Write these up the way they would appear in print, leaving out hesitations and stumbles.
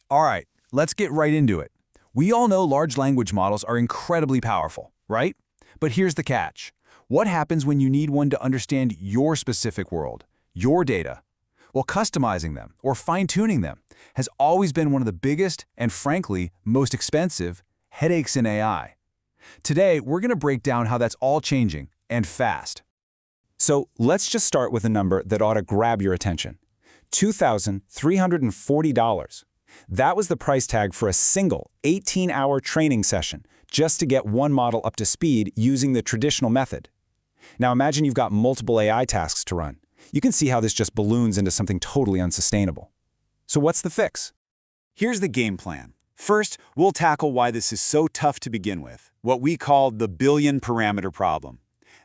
All right, let's get right into it. We all know large language models are incredibly powerful, right? But here's the catch. What happens when you need one to understand your specific world, your data? Well, customizing them or fine-tuning them has always been one of the biggest and, frankly, most expensive headaches in AI. Today, we're going to break down how that's all changing, and fast. So let's just start with a number that ought to grab your attention. $2,340. That was the price tag for a single 18-hour training session just to get one model up to speed using the traditional method. Now imagine you've got multiple AI tasks to run. You can see how this just balloons into something totally unsustainable. So what's the fix? Here's the game plan. First, we'll tackle why this is so tough to begin with, what we call the billion parameter problem.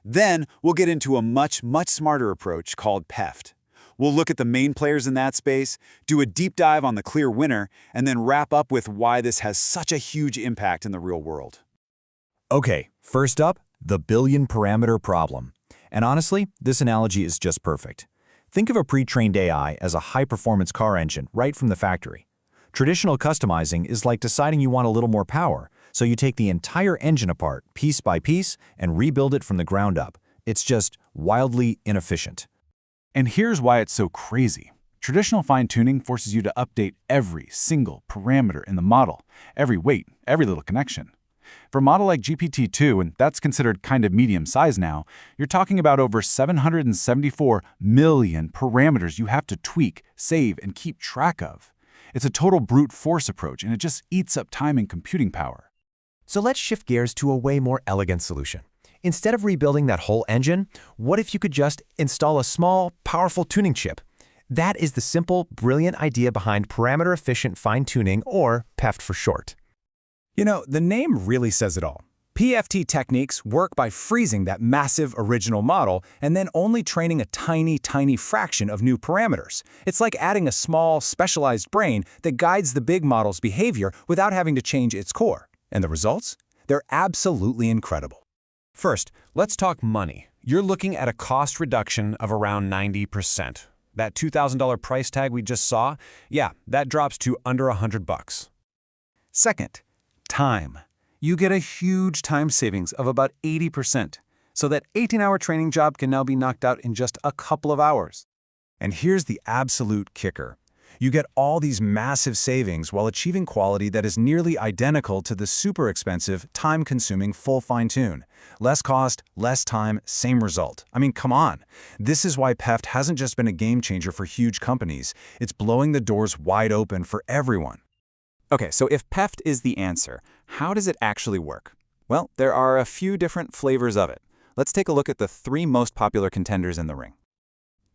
Then, we'll get into a much smarter approach called PEFT. We'll look at the main players in that space, do a deep dive on the clear winner, and then wrap up with why this has such a huge impact in the real world. Okay, first up, the billion parameter problem. And honestly, this analogy is just perfect. Think of a pre-trained AI as a high-performance car engine right from the factory. Traditional customizing is like deciding you want a little more power, so you take the entire engine apart, piece by piece, and rebuild it from the ground up. It's just wildly inefficient. And here's why it's so crazy. Traditional fine-tuning forces you to update every single parameter in the model, every weight, every little connection. For a model like GPT-2, and that's considered kind of medium size now, you're talking about over 774 million parameters you have to tweak, save, and keep track of. It's a total brute force approach, and it just eats up time and computing power. So let's shift gears to a way more elegant solution. Instead of rebuilding that whole engine, what if you could just install a small, powerful tuning chip? That is the simple, brilliant idea behind parameter-efficient fine-tuning, or PEFT for short. You know, the name really says it all. PFT techniques work by freezing that massive original model and then only training a tiny fraction of new parameters. It's like adding a small, specialized brain that guides the big model's behavior without having to change its core. And the results? They're absolutely incredible. First, let's talk money. You're looking at a cost reduction of around 90%. That $2,000 price tag we just saw, yeah, that drops to under $100. Second, time. You get a huge time savings of about 80%, so that 18-hour training job can now be knocked out in just a couple of hours. And here's the absolute kicker. You get all these massive savings while achieving quality that is nearly identical to the super expensive, time-consuming full fine-tune. Less cost, less time, same result. I mean, come on. This is why PEFT hasn't just been a game changer for huge companies. It's blowing the doors wide open for everyone. Okay, so if PEFT is the answer, how does it actually work? Well, there are a few different flavors of it. Let's take a look at the 3 most popular contenders in the ring.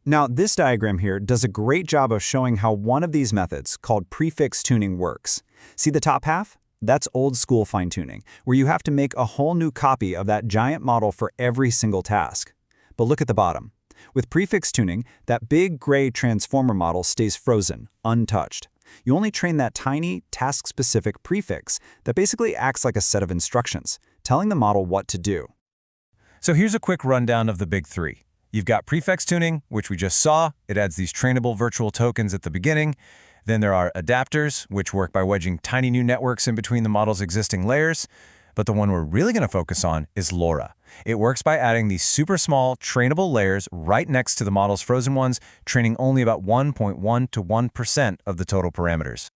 Now, this diagram here does a great job of showing how one of these methods, called prefix tuning, works. See the top half? That's old-school fine-tuning, where you have to make a whole new copy of that giant model for every single task. But look at the bottom. With prefix tuning, that big gray transformer model stays frozen, untouched. You only train that tiny, task-specific prefix that basically acts like a set of instructions, telling the model what to do. So here's a quick rundown of the big 3. You've got prefix tuning, which we just saw. It adds these trainable virtual tokens at the beginning. Then there are adapters, which work by wedging tiny new networks in between the model's existing layers. But the one we're really going to focus on is LoRA. It works by adding these super small, trainable layers right next to the model's frozen ones, training only about 1.1 to 1% of the total parameters.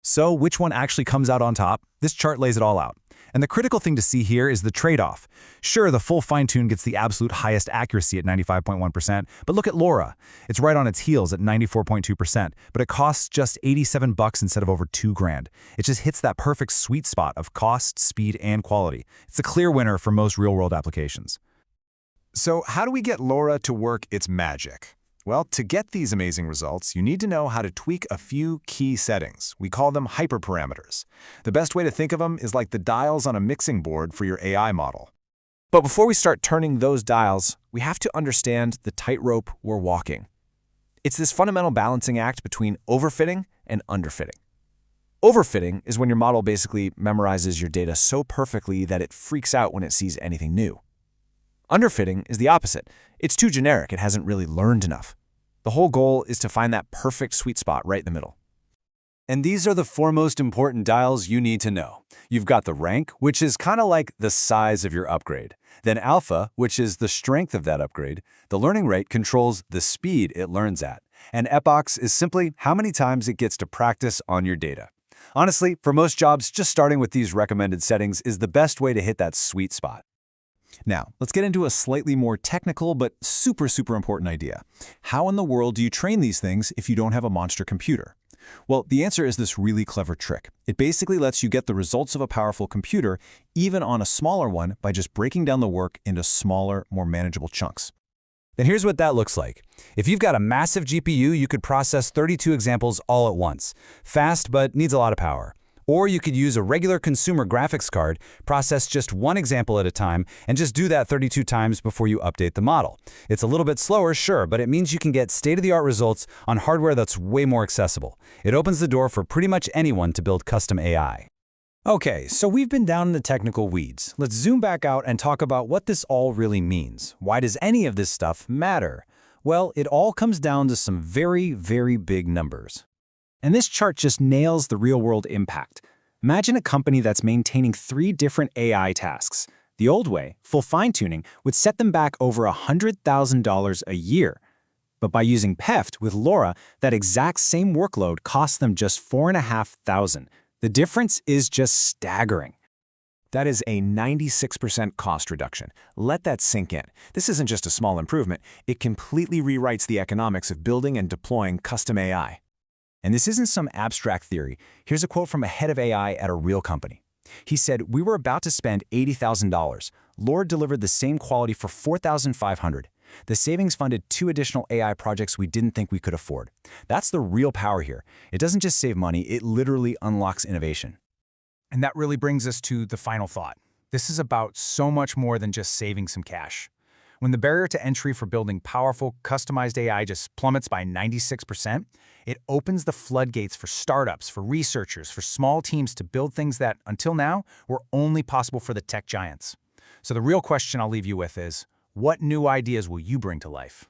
So which one actually comes out on top? This chart lays it all out. And the critical thing to see here is the trade-off. Sure, the full fine-tune gets the absolute highest accuracy at 95.1%, but look at LoRA. It's right on its heels at 94.2%, but it costs just $87 instead of over $2,000. It just hits that perfect sweet spot of cost, speed, and quality. It's a clear winner for most real-world applications. So how do we get LoRA to work its magic? Well, to get these amazing results, you need to know how to tweak a few key settings. We call them hyperparameters. The best way to think of them is like the dials on a mixing board for your AI model. But before we start turning those dials, we have to understand the tightrope we're walking. It's this fundamental balancing act between overfitting and underfitting. Overfitting is when your model basically memorizes your data so perfectly that it freaks out when it sees anything new. Underfitting is the opposite. It's too generic, it hasn't really learned enough. The whole goal is to find that perfect sweet spot right in the middle. And these are the four most important dials you need to know. You've got the rank, which is kind of like the size of your upgrade. Then alpha, which is the strength of that upgrade. The learning rate controls the speed it learns at. And epochs is simply how many times it gets to practice on your data. Honestly, for most jobs, just starting with these recommended settings is the best way to hit that sweet spot. Now, let's get into a slightly more technical but super important idea. How in the world do you train these things if you don't have a monster computer? Well, the answer is this really clever trick. It basically lets you get the results of a powerful computer, even on a smaller one, by just breaking down the work into smaller, more manageable chunks. Then here's what that looks like. If you've got a massive GPU, you could process 32 examples all at once. Fast, but needs a lot of power. Or you could use a regular consumer graphics card, process just one example at a time, and just do that 32 times before you update the model. It's a little bit slower, sure, but it means you can get state-of-the-art results on hardware that's way more accessible. It opens the door for pretty much anyone to build custom AI. Okay, so we've been down in the technical weeds. Let's zoom back out and talk about what this all really means. Why does any of this stuff matter? Well, it all comes down to some very big numbers. And this chart just nails the real-world impact. Imagine a company that's maintaining 3 different AI tasks. The old way, full fine-tuning, would set them back over $100,000 a year. But by using PEFT with LoRA, that exact same workload costs them just $4,500. The difference is just staggering. That is a 96% cost reduction. Let that sink in. This isn't just a small improvement. It completely rewrites the economics of building and deploying custom AI. And this isn't some abstract theory. Here's a quote from a head of AI at a real company. He said, "We were about to spend $80,000. LoRA delivered the same quality for $4,500. The savings funded 2 additional AI projects we didn't think we could afford." That's the real power here. It doesn't just save money, it literally unlocks innovation. And that really brings us to the final thought. This is about so much more than just saving some cash. When the barrier to entry for building powerful, customized AI just plummets by 96%, it opens the floodgates for startups, for researchers, for small teams to build things that, until now, were only possible for the tech giants. So the real question I'll leave you with is, what new ideas will you bring to life?